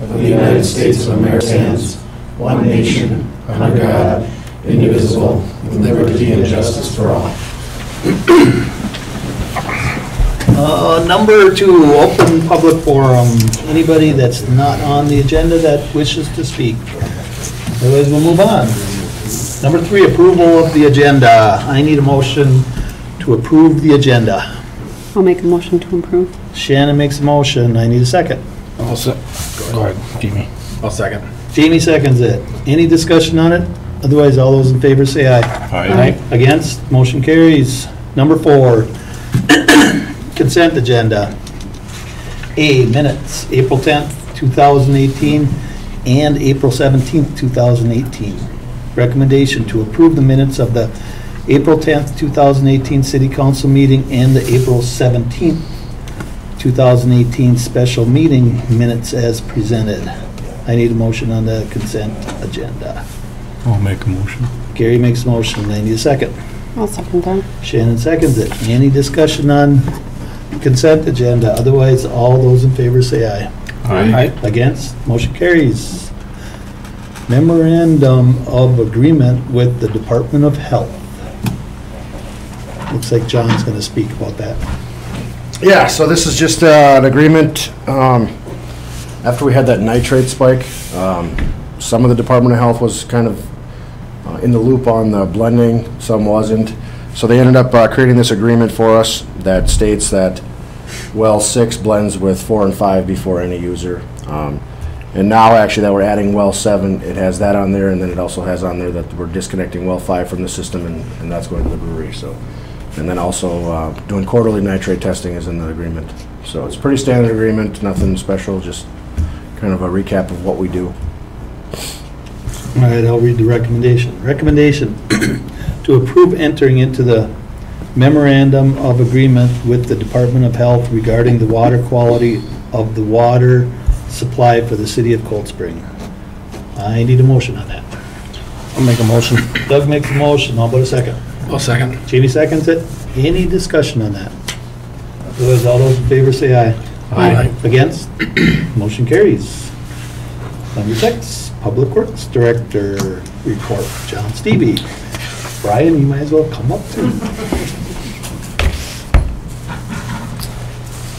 of the United States of America's hands, one nation, under God, indivisible, with liberty and justice for all. Number 2, open public forum. Anybody that's not on the agenda that wishes to speak. Otherwise, we'll move on. Number 3, approval of the agenda. I need a motion to approve the agenda. I'll make a motion to approve. Shannon makes a motion. I need a second. Go ahead, Jamie. I'll second. Jamie seconds it. Any discussion on it? Otherwise, all those in favor say aye. Aye. Against? Motion carries. Number 4, consent agenda. A, minutes, April 10th, 2018, and April 17th, 2018. Recommendation to approve the minutes of the April 10th, 2018 City Council meeting and the April 17th, 2018 special meeting minutes as presented. I need a motion on the consent agenda. I'll make a motion. Gary makes a motion. I need a second. I'll second that. Shannon seconds it. Any discussion on consent agenda? Otherwise, all those in favor say aye. Aye. Against? Motion carries. Memorandum of agreement with the Department of Health. Looks like John's going to speak about that. Yeah, so this is just an agreement. After we had that nitrate spike, some of the Department of Health was kind of in the loop on the blending, some wasn't. So they ended up creating this agreement for us that states that well 6 blends with 4 and 5 before any user. And now actually that we're adding well 7, it has that on there, and then it also has on there that we're disconnecting well 5 from the system, and that's going to the brewery. So, and then also doing quarterly nitrate testing is in the agreement. So it's a pretty standard agreement, nothing special, just kind of a recap of what we do. All right, I'll read the recommendation. Recommendation to approve entering into the memorandum of agreement with the Department of Health regarding the water quality of the water supply for the city of Cold Spring. I need a motion on that. I'll make a motion. Doug makes a motion. How about a second? I'll second. Jamie seconds it. Any discussion on that? Otherwise, all those in favor say aye. Aye. Against? Motion carries. Number 6, Public Works Director report. John Stevie. Brian, you might as well come up too.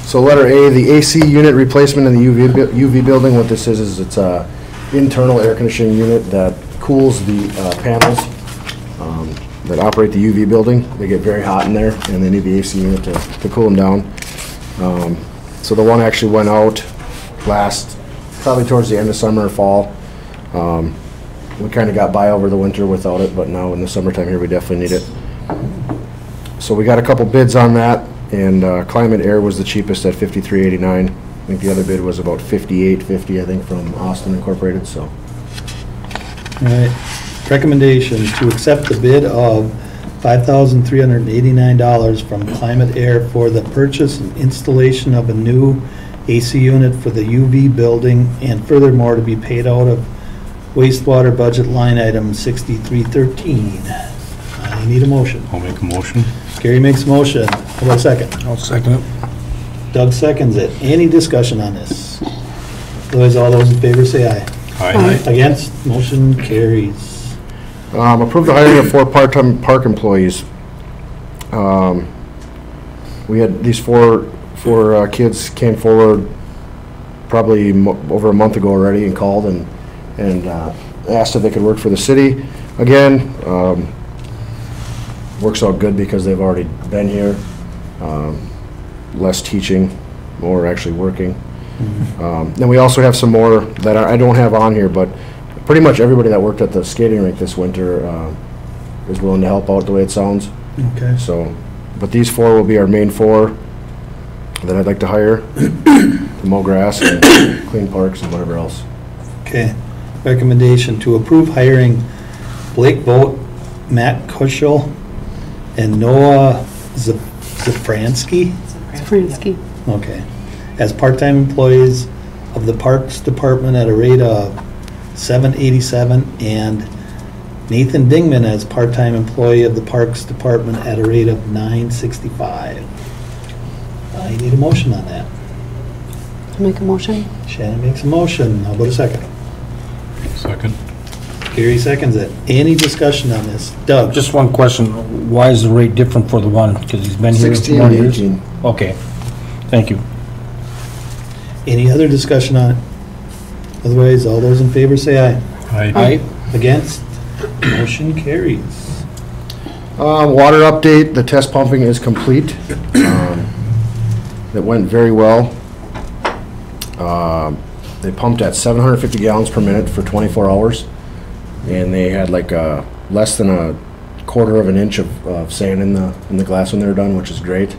So letter A, the AC unit replacement in the UV building. What this is it's a internal air conditioning unit that cools the panels that operate the UV building. They get very hot in there, and they need the AC unit to cool them down. So the one actually went out probably towards the end of summer or fall. We kind of got by over the winter without it, but now in the summertime here we definitely need it. So we got a couple bids on that, and Climate Air was the cheapest at $53.89. I think the other bid was about $58.50, I think, from Austin Incorporated. So. All right. Recommendation to accept the bid of $5,389 from Climate Air for the purchase and installation of a new AC unit for the UV building, and furthermore to be paid out of wastewater budget line item 6313. I need a motion. I'll make a motion. Gary makes a motion. How about a second? I'll second it. Doug seconds it. Any discussion on this? Otherwise, all those in favor say aye. Aye. Against? Motion carries. Approve the hiring of 4 part-time park employees. We had these four kids came forward probably over a month ago already and called and asked if they could work for the city again. Works out good because they've already been here. Less teaching, more actually working. Mm-hmm. Then we also have some more that I don't have on here, but pretty much everybody that worked at the skating rink this winter is willing to help out the way it sounds. Okay. So, but these 4 will be our main 4 that I'd like to hire to mow grass and clean parks and whatever else. Okay. Recommendation to approve hiring Blake Vogt, Matt Kushel, and Noah Zafransky. Zafransky. Okay. As part-time employees of the Parks Department at a rate of $7.87, and Nathan Dingman as part-time employee of the Parks Department at a rate of $9.65. I need a motion on that. I'll make a motion. Shannon makes a motion. How about a second? Second. Gary seconds it. Any discussion on this? Doug? Just one question. Why is the rate different for the one? Because he's been here 16 more and years? 18. Okay. Thank you. Any other discussion on it? Otherwise, all those in favor say aye. Aye. Against? Motion carries. Water update, the test pumping is complete. It went very well. They pumped at 750 gallons per minute for 24 hours. And they had like less than a quarter of an inch of sand in the glass when they were done, which is great.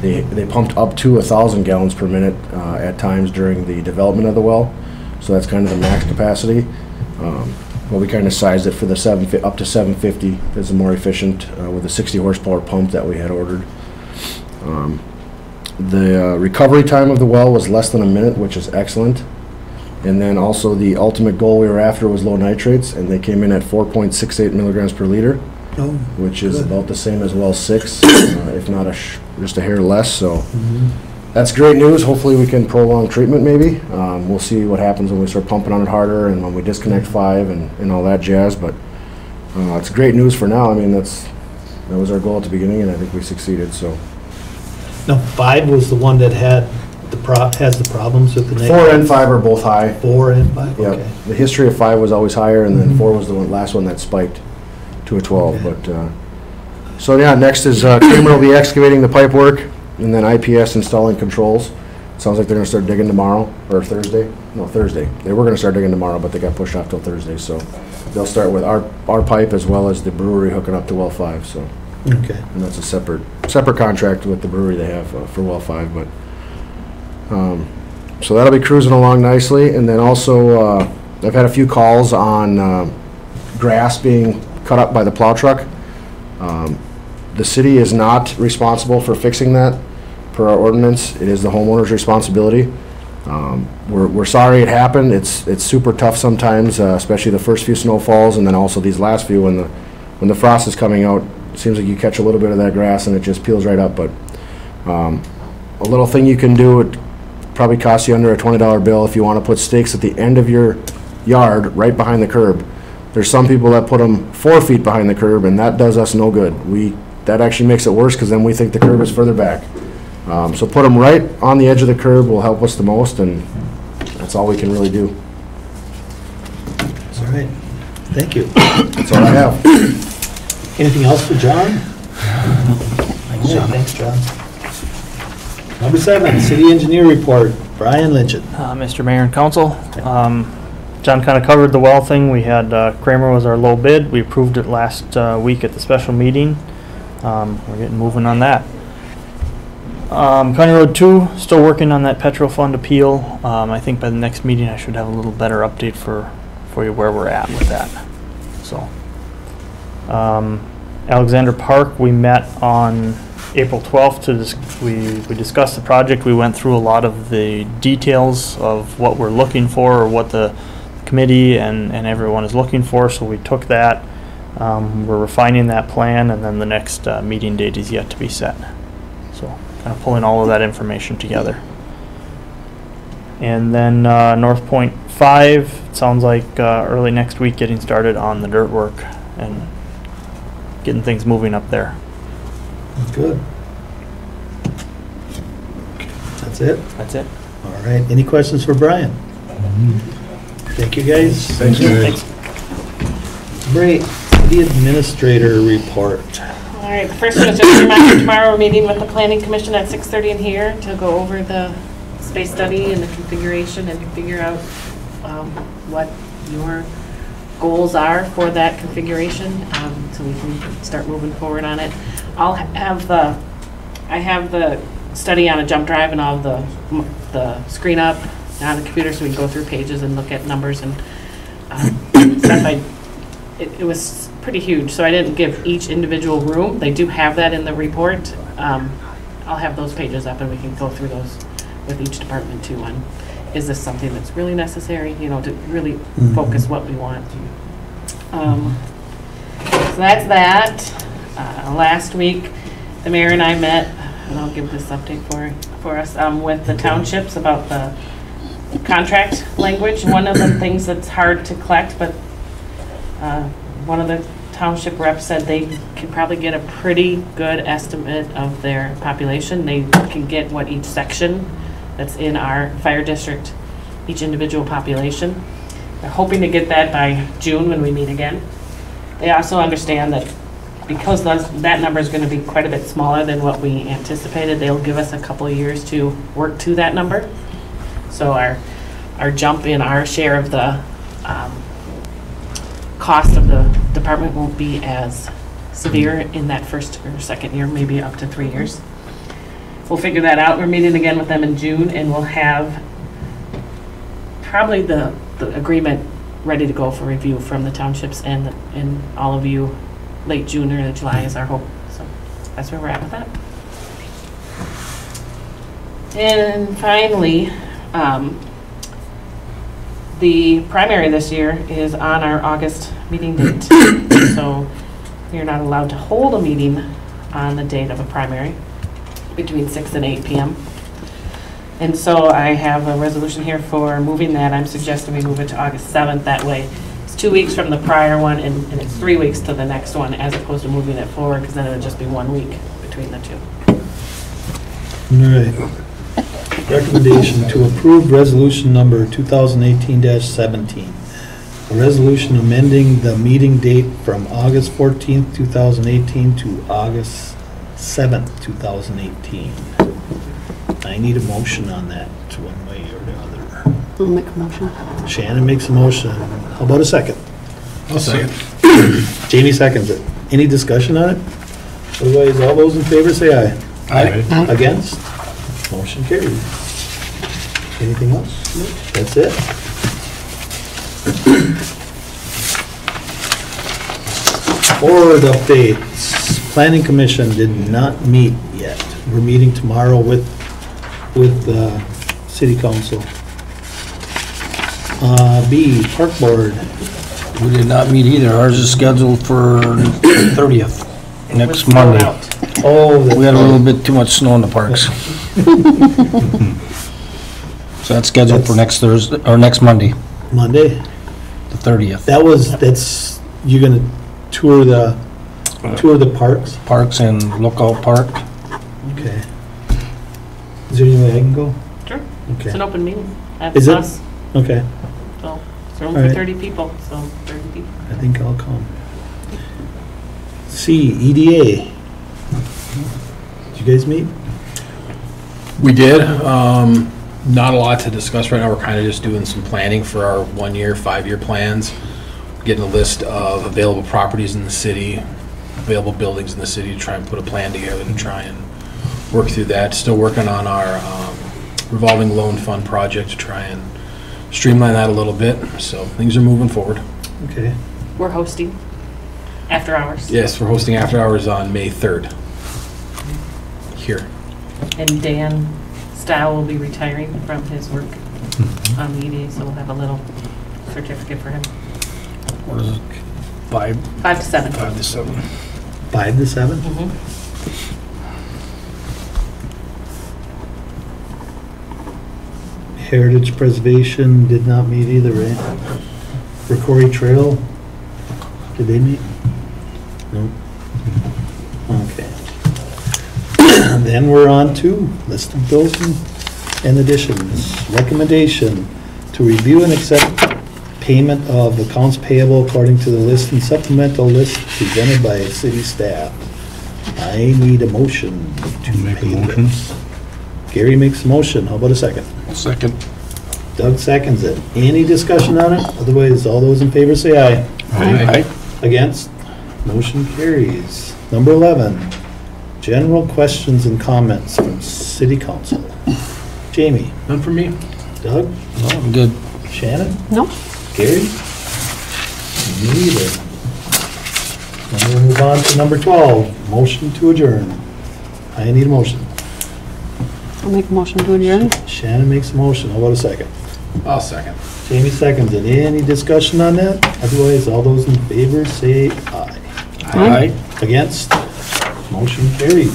They pumped up to 1,000 gallons per minute at times during the development of the well. So that's kind of the max capacity. Well, we kind of sized it for the up to 750 is more efficient with a 60 horsepower pump that we had ordered. The recovery time of the well was less than a minute, which is excellent. And then also the ultimate goal we were after was low nitrates, and they came in at 4.68 milligrams per liter, which is about the same as well 6, if not just a hair less. So that's great news. Hopefully we can prolong treatment maybe. We'll see what happens when we start pumping on it harder and when we disconnect 5 and all that jazz. But it's great news for now. I mean, that was our goal at the beginning, and I think we succeeded. So. No, 5 was the one that had has the problems with the 4 and 5 are both high. 4 and 5, Yeah. okay. The history of 5 was always higher, and then 4 was the last one that spiked to a 12. Okay. But so yeah, next is Kramer will be excavating the pipe work, and then IPS installing controls. Sounds like they're going to start digging tomorrow or Thursday. No, Thursday. They were going to start digging tomorrow, but they got pushed off till Thursday. So they'll start with our pipe as well as the brewery hooking up to well 5. So. Okay. And that's a separate contract with the brewery they have for well 5, but so that'll be cruising along nicely. And then also I've had a few calls on grass being cut up by the plow truck. The city is not responsible for fixing that per our ordinance. It is the homeowner's responsibility. We're sorry it happened. It's super tough sometimes, especially the first few snowfalls, and then also these last few when the frost is coming out. It seems like you catch a little bit of that grass and it just peels right up. But a little thing you can do, it probably costs you under a $20 bill if you want to put stakes at the end of your yard right behind the curb. There's some people that put them 4 feet behind the curb, and that does us no good. That actually makes it worse because then we think the curb is further back. So put them right on the edge of the curb will help us the most, and that's all we can really do. All right. Thank you. That's all I have. Anything else for John? Thanks, John. Number 7, City Engineer Report. Brian Lynch. Mr. Mayor and Council, John kind of covered the well thing. We had Kramer was our low bid. We approved it last week at the special meeting. We're getting moving on that. County Road 2, still working on that petrol fund appeal. I think by the next meeting I should have a little better update for you where we're at with that. So, Alexander Park, we met on April 12th we discussed the project. We went through a lot of the details of what we're looking for, or what the committee and everyone is looking for. So we took that. We're refining that plan, and then the next meeting date is yet to be set. So kind of pulling all of that information together. And then North Point 5, it sounds like early next week getting started on the dirt work and getting things moving up there. Good. That's it? That's it. All right. Any questions for Brian? Thank you, guys. Thank you. Thanks. Great. City Administrator Report. All right, the first one is just a reminder, tomorrow we're meeting with the Planning Commission at 6:30 in here to go over the space study and the configuration and to figure out what your goals are for that configuration, so we can start moving forward on it. I have the study on a jump drive and all the screen up on the computer, so we can go through pages and look at numbers and stuff. It was pretty huge, so I didn't give each individual room. They do have that in the report. I'll have those pages up and we can go through those with each department too on, is this something that's really necessary, you know, to really focus what we want. So that's that. Last week, the mayor and I met and I'll give this update for us, with the townships about the contract language. One of the things that's hard to collect, but one of the township reps said they could probably get a pretty good estimate of their population. They can get what each section that's in our fire district, each individual population. They're hoping to get that by June when we meet again. They also understand that because that number is going to be quite a bit smaller than what we anticipated, they'll give us a couple of years to work to that number. So our jump in our share of the cost of the department won't be as severe in that first or second year, maybe up to 3 years. We'll figure that out. We're meeting again with them in June, and we'll have probably the agreement ready to go for review from the townships and all of you late June or early July is our hope. So that's where we're at with that. And finally, the primary this year is on our August meeting date. So you're not allowed to hold a meeting on the date of a primary between 6 and 8 p.m. And so I have a resolution here for moving that. I'm suggesting we move it to August 7th. That way it's 2 weeks from the prior one and it's 3 weeks to the next one, as opposed to moving it forward, because then it would just be 1 week between the two. All right. Recommendation to approve resolution number 2018-17. A resolution amending the meeting date from August 14th, 2018 to August 7th, 2018. I need a motion on that, one way or the other. I'll make a motion. Shannon makes a motion. How about a second? I'll second. Jamie seconds it. Any discussion on it? Otherwise, all those in favor say aye. Aye. Aye. Against? Motion carried. Anything else? That's it. Board updates. Planning Commission did not meet yet. We're meeting tomorrow with City Council. B, Park Board. We did not meet either. Ours is scheduled for 30th, next Let's Monday. go out. Oh, We had a little bit too much snow in the parks. So that's scheduled for next Thursday, or next Monday, Monday. the 30th. That's, you're gonna tour the parks? Parks and Lookout Park. Okay. Is there any way I can go? Sure. Okay. It's an open meeting. Is it? Us. Okay, So it's room All for right. 30 people, so 30 people. I think I'll come. C, EDA. Did you guys meet? We did. Not a lot to discuss right now. We're kind of just doing some planning for our 1 year, 5 year plans. Getting a list of available properties in the city, available buildings in the city to try and put a plan together to try and work through that. Still working on our revolving loan fund project to try and streamline that a little bit. So things are moving forward. Okay. We're hosting after hours. Yes, we're hosting after hours on May 3rd. Here. And Dan Style will be retiring from his work on the EDA, so we'll have a little certificate for him. What is it? 5 5 to 7. 5 to 7. 5 to 7? Mhm. Heritage Preservation did not meet either, right? For Corey Trail, did they meet? No? Okay. Then we're on to list of bills and additions. Recommendation to review and accept payment of accounts payable according to the list and supplemental list presented by city staff. I need a motion to Make a pay motion. this. Gary makes a motion. How about a second? Second. Doug seconds it. Any discussion on it? Otherwise, all those in favor say aye. Aye. Against? Motion carries. Number 11, general questions and comments from city council. Jamie? None for me. Doug? I'm good. Shannon? No? Gary? Neither. Then we'll move on to number 12, motion to adjourn. I need a motion. I'll make a motion to adjourn. Shannon makes a motion. How about a second? I'll second. Jamie seconds it. Any discussion on that? Otherwise, all those in favor say aye. Aye. Against? Motion carries.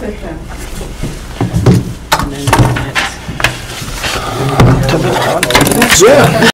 And then Yeah.